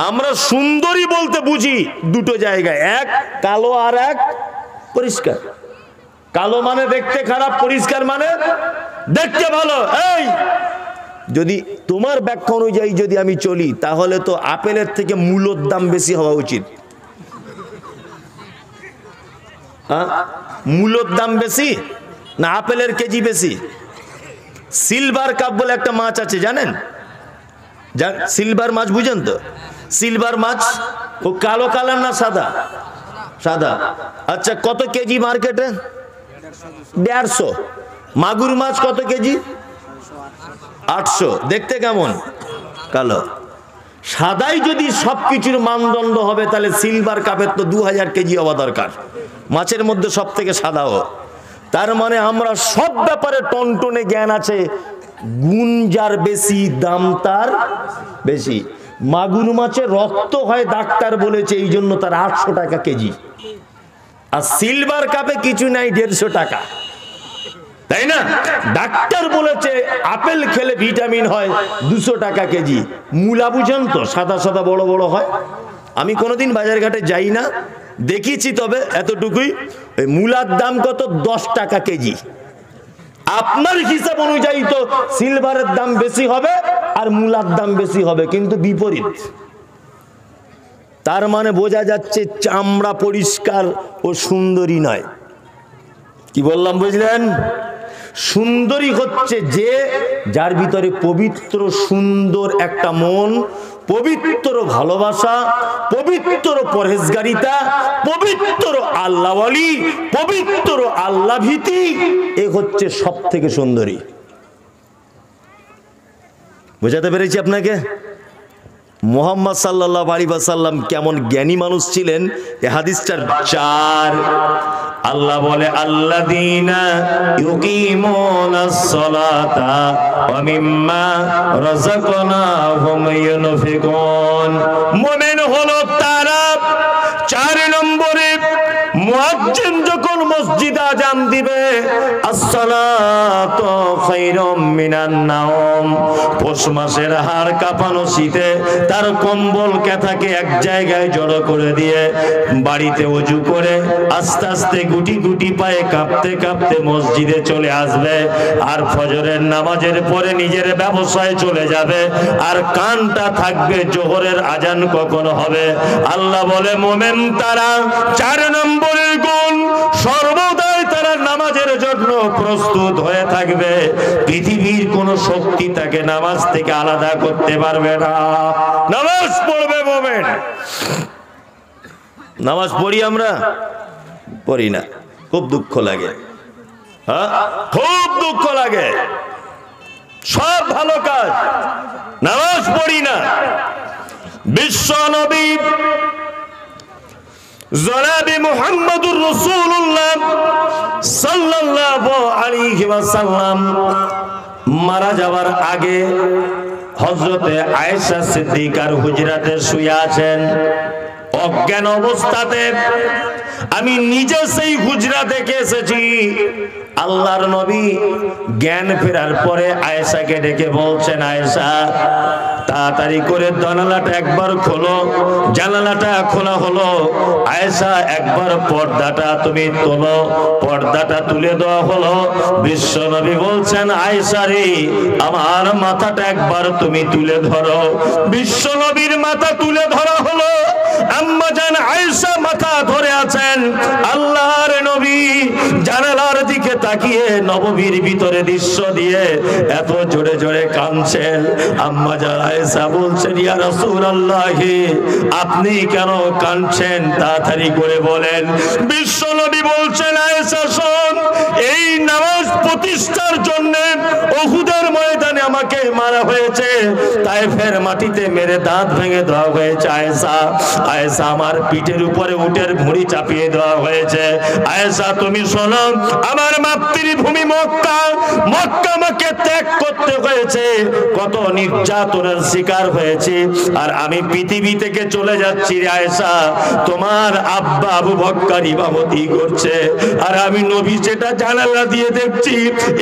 আমরা সুন্দরী বলতে বুঝি দুটো জায়গায়, এক কালো আর এক পরিষ্কার। কালো মানে দেখতে খারাপ, পরিষ্কার মানে দেখতে ভালো। এই যদি তোমার ব্যাখ্যা অনুযায়ী যদি আমি চলি, তাহলে তো আপেলের থেকে মূলোর দাম বেশি হওয়া উচিত। মূলোর দাম বেশি না আপেলের কেজি বেশি? সিলভার কাপ বলে একটা মাছ আছে, জানেন? সিলভার মাছ বুঝেন তো? সিলভার মাছ ও কালো কালার না সাদা? সাদা। আচ্ছা, কত কেজি মার্কেটে? 150। মাগুর মাছ কত কেজি? 800। দেখতে কেমন? কালো। সাদাই যদি সবকিছুর মানদণ্ড হবে, তাহলে সিলভার কাপের তো 2000 কেজি হওয়া দরকার, মাছের মধ্যে সব থেকে সাদাও। তার মানে আমরা সব ব্যাপারে টনটনে জ্ঞান আছে, গুণ যার বেশি দাম তার বেশি। মাগুর মাছে রক্ত হয়, ডাক্তার বলেছে, এই জন্য তার 800 টাকা কেজি। আর সিলভার কাপে কিছু নাই, 150 টাকা, তাই না? ডাক্তার বলেছে আপেল খেলে ভিটামিন হয়, 200 টাকা কেজি। মূলা বুঝেন তো? সাদা সাদা বড় বড় হয়। আমি কোনোদিন বাজার ঘাটে যাই না, দেখিছি তবে এতটুকুই। মূলার দাম কত? 10 টাকা কেজি। আপনার হিসাব অনুযায়ী তো সিলভারের দাম বেশি হবে আর মূলার দাম বেশি হবে, কিন্তু বিপরীত। তার মানে বোঝা যাচ্ছে চামড়া পরিষ্কার ও সুন্দরী নয়। কি বললাম বুঝলেন? সুন্দরী হচ্ছে যে যার ভিতরে পবিত্র সুন্দর একটা মন, পবিত্র ভালোবাসা, পবিত্র পরহেজগারিতা, পবিত্র আল্লাহওয়ালি, পবিত্র আল্লাহ ভীতি, এ হচ্ছে সব থেকে সুন্দরী। বোঝাতে পেরেছি আপনাকে? মুহাম্মদ সাল্লাল্লাহু আলাইহি ওয়াসাল্লাম কেমন জ্ঞানী মানুষ ছিলেন, এই হাদিসটার 4। আল্লাহ বলে, আল্লাযীনা ইউকিমুনাস সালাতা ওয়া মিম্মা রাযাকনাহুম ইউনফিকুন। মুমিন হলো তারা, 4 নম্বরে মুয়াজ্জিন যখন মসজিদে আযান দিবে, আসসালাতু খায়রুম মিনান নাওম, পৌষ মাসের হাড় কাঁপানো শীতে তার কম্বল কেথাকে এক জায়গায় জড়ো করে দিয়ে বাড়িতে ওযু করে আস্তে আস্তে গুটি গুটি পায়ে কাঁপতে কাঁপতে মসজিদে চলে আসবে, আর ফজরের নামাজের পরে নিজের ব্যবসায় চলে যাবে, আর কানটা থাকবে জোহরের আজান কখন হবে। আল্লাহ বলে মুমিন তারা 4 নম্বরের গুণ, সর্বদাই তারা নামাজের জন্য প্রস্তুত হয়ে থাকবে। পৃথিবীর কোন শক্তি তাকে নামাজ থেকে আলাদা করতে পারবে না। নামাজ পড়বে মুমিন। নামাজ পড়ি আমরা? পড়ি না। খুব দুঃখ লাগে, হ্যাঁ খুব দুঃখ লাগে। সব ভালো কাজ, নামাজ পড়ি না। বিশ্ব নবী জনাবে মুহাম্মদুর রাসূলুল্লাহ সাল্লাল্লাহু আলাইহি ওয়াসাল্লাম মারা যাওয়ার আগে হযরতে আয়েশা সিদ্দিকার হুজরাতে শুয়ে আছেন অজ্ঞান অবস্থাতে। আমি নিজে সেই হুজরা দেখে এসেছি। আল্লাহর নবী জ্ঞান ফেরার পরে আয়েশাকে ডেকে বলছেন, আয়েশা তাড়াতাড়ি করে জানালাটা একবার খোলো। জানালাটা খোলা হলো। আয়েশা একবার পর্দাটা তুমি তোলো। পর্দাটা তুলে দেওয়া হলো। বিশ্ব নবী বলছেন, আয়েশা রে আমার মাথাটা একবার তুমি তুলে ধরো। বিশ্ব নবীর মাথা তুলে ধরা হলো। আম্মা জান আয়েশা মাথা ধরে আছেন। আল্লাহর নবী জানালার দিকে তাকিয়ে নববীর ভিতরে দৃশ্য দিয়ে এত জোরে জোরে কাঁদছেন। আম্মা জান আয়েশা বলছেন, ইয়া রাসূলুল্লাহ আপনি কেন কাঁদছেন? তাড়াতাড়ি করে বলেন। বিশ্ব নবী বলছেন, আয়েশা শোন, এই নামাজ প্রতিষ্ঠার জন্য উহুদের ময়দানে আমাকে মারা হয়েছে, তায়েফের মাটিতে মেরে দাঁত ভেঙে দেওয়া হয়েছে। আয়েশা আয়েশা আমার পিঠের উপরে উটের ভুঁড়ি চাপিয়ে দেওয়া হয়েছে। আয়েশা তুমি শোনো, আমার মাতৃভূমি মক্কা, মক্কা আমাকে ত্যাগ করতে হয়েছে, কত নির্যাতনের শিকার হয়েছে, আর আমি পৃথিবী থেকে চলে যাচ্ছি রে আয়েশা। তোমার আব্বা আবু বকর ইমামতি করছে, আর আমি নবী সেটা জানালা দিয়ে দেখছি।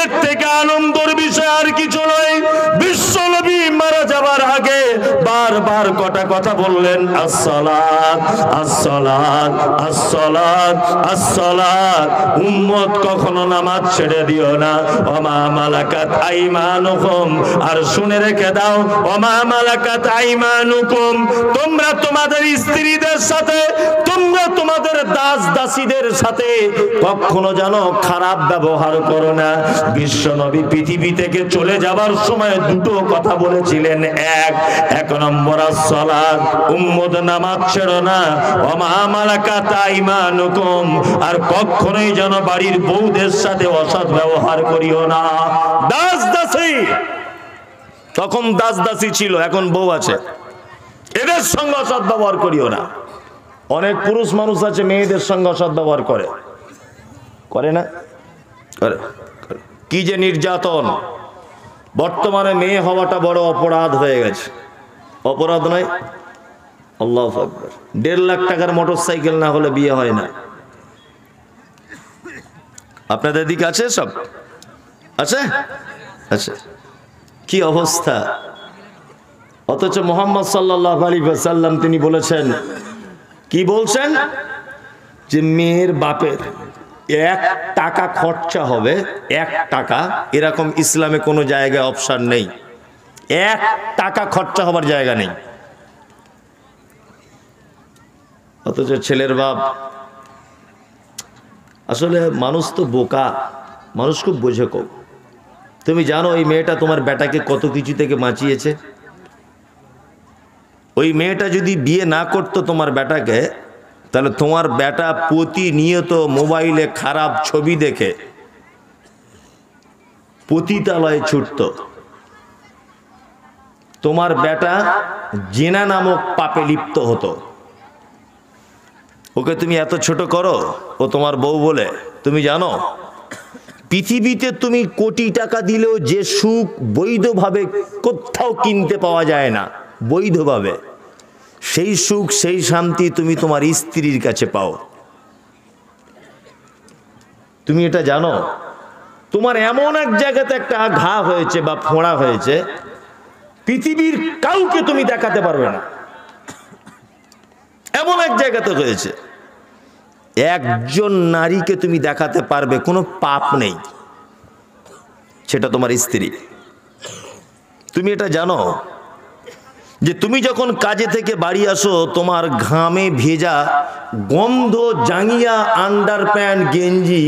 এর থেকে আনন্দের বিষয় আর কিছু নয়। বিশ্ব নবী মারা যাবার আগে বারবার কটা কথা বললেন, আসসালাত আসসালাত আসসালাত আসসালাত। উম্মত কখনো নামাজ ছেড়ে দিও না। ওমা মালাকাত আইমানুকুম, আর শুনে রেখে দাও, ওমা মালাকাত আইমানুকুম, তোমরা তোমাদের স্ত্রীদের সাথে, তোমরা তোমাদের দাস দাসীদের সাথে কখনো যেন খারাপ ব্যবহার করো না। বিশ্ব নবী পৃথিবী থেকে চলে যাবার সময় দুটো কথা বলেছিলেন। এক নম্বর আসসালাত, উম্মত নামাজ ছেড়ো না। ওমা মালাকাত আইমানুকুম, আর কখনোই যেন বাড়ির বউদের সাথে অসৎ ব্যবহার করিও না। দাস দাসী, তখন দাস দাসী ছিল, এখন বউ আছে, এদের সঙ্গে অসৎ ব্যবহার করিও না। অনেক পুরুষ মানুষ আছে মেয়েদের সঙ্গে অসৎ ব্যবহার করে, করে না? করে। কি যে নির্যাতন! বর্তমানে মেয়ে হওয়াটা বড় অপরাধ হয়ে গেছে। অপরাধ নয়? আল্লাহু আকবার। 1.5 লাখ টাকার মোটরসাইকেল না হলে বিয়ে হয় না। আপনাদের দিকে আছে সব? আছে? আচ্ছা, কি অবস্থা! অথচ মুহাম্মদ সাল্লাল্লাহু আলাইহি ওয়াসাল্লাম তিনি বলেছেন, কি বলছেন? যে মেয়ের বাপের 1 টাকা খরচা হবে, 1 টাকা, এরকম ইসলামে কোনো জায়গায় অপশন নেই। 1 টাকা খরচা হবার জায়গা নেই। অথচ ছেলের বাপ, আসলে মানুষ তো বোকা, মানুষ খুব বোঝে কম। তুমি জানো ওই মেয়েটা তোমার বেটাকে কত কিছু থেকে বাঁচিয়েছে? ওই মেয়েটা যদি বিয়ে না করতো তোমার বেটাকে, তাহলে তোমার বেটা প্রতিনিয়ত মোবাইলে খারাপ ছবি দেখে পতিতালয়ে ছুটতো। তোমার বেটা জিনা নামক পাপে লিপ্ত হতো। ওকে তুমি এত ছোট করো, ও তোমার বউ বলে। তুমি জানো পৃথিবীতে তুমি কোটি টাকা দিলেও যে সুখ বৈধভাবে কোথাও কিনতে পাওয়া যায় না, বৈধভাবে, সেই সুখ সেই শান্তি তুমি তোমার স্ত্রীর কাছে পাও। তুমি এটা জানো? তোমার এমন এক জায়গাতে একটা ঘা হয়েছে বা ফোঁড়া হয়েছে, পৃথিবীর কাউকে তুমি দেখাতে পারবে না। এমন এক জায়গাতে হয়েছে, একজন নারীকে তুমি দেখাতে পারবে, কোনো পাপ নেই, সেটা তোমার স্ত্রী। তুমি এটা জানো যে তুমি যখন কাজে থেকে বাড়ি আসো, তোমার ঘামে ভেজা গন্ধ জাঙ্গিয়া আন্ডার প্যান্ট গেঞ্জি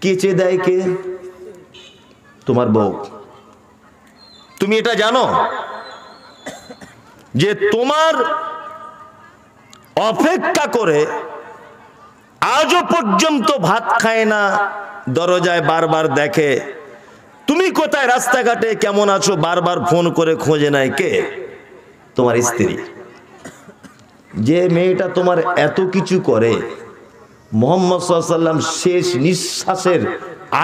কেচে দেয় কে? তোমার বউ। তুমি এটা জানো যে তোমার অপেক্ষা করে আজও পর্যন্ত ভাত খায় না, দরজায় বারবার দেখে, তুমি কোথায়, রাস্তাঘাটে কেমন আছো বারবার ফোন করে খোঁজে নেয় কে? তোমার স্ত্রী। যে মেয়েটা তোমার এত কিছু করে, মুহাম্মদ সাল্লাল্লাহু আলাইহি ওয়াসাল্লাম শেষ নিঃশ্বাসের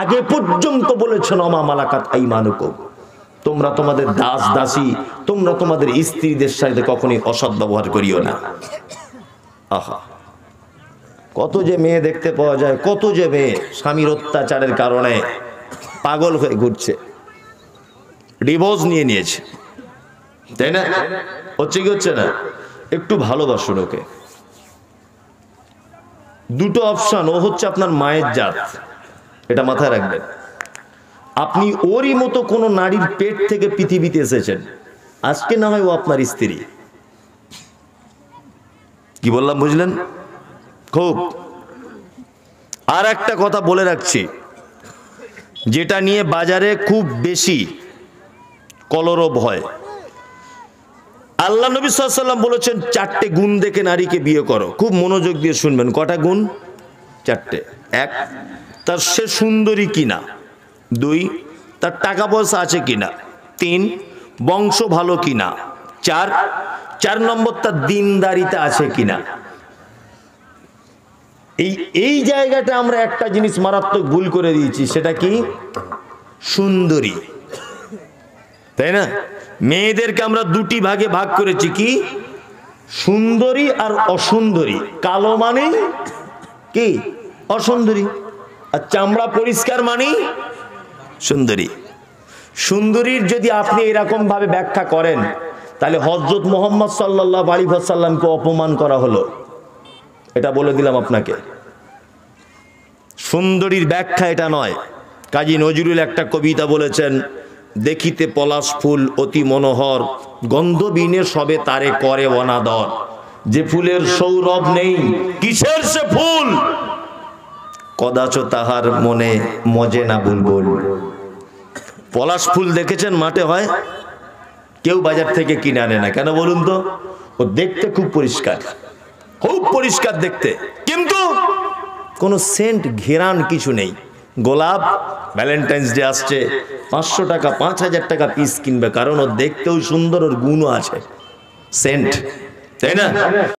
আগে পর্যন্ত বলেছেন, ওমা মালাকাত আইমানুকুম, তোমরা তোমাদের দাস দাসী, তোমরা তোমাদের স্ত্রীদের সাথে কখনোই অসৎ ব্যবহার করিও না। আহা, কত যে মেয়ে দেখতে পাওয়া যায়, কত যে মেয়ে স্বামীর অত্যাচারের কারণে পাগল হয়ে ঘুরছে, ডিভোর্স নিয়েছে, তাই না? হচ্ছে কি হচ্ছে না? একটু ভালোবাসুন ওকে। দুটো অপশন, ও হচ্ছে আপনার মায়ের জাত, এটা মাথায় রাখবেন। আপনি ওরই মতো কোন নারীর পেট থেকে পৃথিবীতে এসেছেন, আজকে না হয় ও আপনার স্ত্রী। কি বললাম বুঝলেন? খুব। আর একটা কথা বলে রাখছি, যেটা নিয়ে বাজারে খুব বেশি কলরব হয়। আল্লাহ নবী সাল্লাল্লাহু আলাইহি ওয়াসাল্লাম বলেছেন 4টে গুণ দেখে নারীকে বিয়ে করো। খুব মনোযোগ দিয়ে শুনবেন। কটা গুণ? 4টে। 1, তার সে সুন্দরী কিনা। 2, তার টাকা পয়সা আছে কিনা। 3, বংশ ভালো কিনা। 4 নম্বর, তার দিনদারিতে আছে কিনা। এই জায়গাটা আমরা একটা জিনিস মারাত্মক ভুল করে দিয়েছি, সেটা কি? সুন্দরী, তাই না? মেয়েদেরকে আমরা দুটি ভাগে ভাগ করেছি, কি? সুন্দরী আর অসুন্দরী। কালো মানে কি? অসুন্দরী। আর চামড়া পরিষ্কার মানে সুন্দরী। সুন্দরীর যদি আপনি এরকম ভাবে ব্যাখ্যা করেন, তাহলে হযরত মুহাম্মদ সাল্লাল্লাহু আলাইহি ওয়াসাল্লামকে অপমান করা হলো। এটা বলে দিলাম আপনাকে। সুন্দরীর ব্যাখ্যা এটা নয়। কাজী নজরুল একটা কবিতা বলেছেন, দেখিতে পলাশ ফুল অতি মনোহর, গন্ধবিনে সবে তারে করে অনাদর। যে ফুলের সৌরভ নেই কিসের সে ফুল, কদাচ তাহার মনে মজে না বুলবুল। পলাশ ফুল দেখেছেন মাঠে হয়, কেউ বাজার থেকে কিনে আনে না। কেন বলুন তো? ও দেখতে খুব পরিষ্কার, খুব পরিষ্কার দেখতে, কিন্তু কোনো সেন্ট ঘেরান কিছু নেই। গোলাপ ভ্যালেন্টাইন্স ডে আসছে, 500 টাকা 5000 টাকা পিস কিনবে, কারণ ও দেখতেও সুন্দর, ওর গুণও আছে, সেন্ট, তাই না?